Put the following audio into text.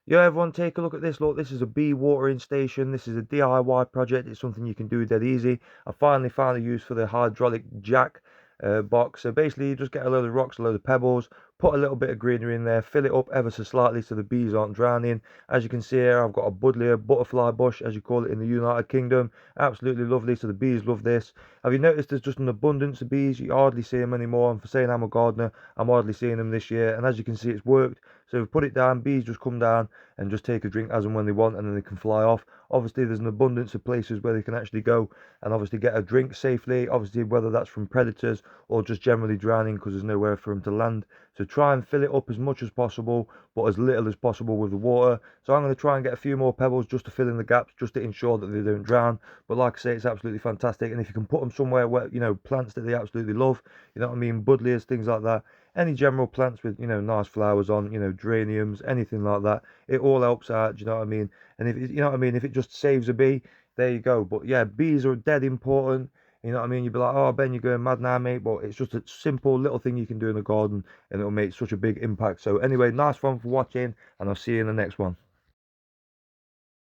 Yeah, everyone, take a look at this. Look, this is a bee watering station. This is a DIY project. It's something you can do dead easy. I finally found a use for the hydraulic jack box. So basically, you just get a load of rocks, a load of pebbles, put a little bit of greenery in there, fill it up ever so slightly so the bees aren't drowning. As you can see here, I've got a buddleia butterfly bush, as you call it in the United Kingdom. Absolutely lovely. So the bees love this. Have you noticed there's just an abundance of bees? You hardly see them anymore. And for saying I'm a gardener, I'm hardly seeing them this year. And as you can see, it's worked. So we've put it down, bees just come down and just take a drink as and when they want, and then they can fly off. Obviously, there's an abundance of places where they can actually go and obviously get a drink safely. Obviously, whether that's from predators or just generally drowning because there's nowhere for them to land. So try and fill it up as much as possible, but as little as possible with the water. So I'm going to try and get a few more pebbles just to fill in the gaps, just to ensure that they don't drown. But like I say, it's absolutely fantastic. And if you can put them somewhere where, plants that they absolutely love, you know what I mean, buddleias, things like that, any general plants with, nice flowers on, geraniums, anything like that, it all helps out. Do you know what I mean? And if you know what I mean, if it just saves a bee, there you go. But yeah, bees are dead important. You know what I mean? You'd be like, oh, Ben, you're going mad now, mate. But it's just a simple little thing you can do in the garden, and it'll make such a big impact. So anyway, nice one for watching, and I'll see you in the next one.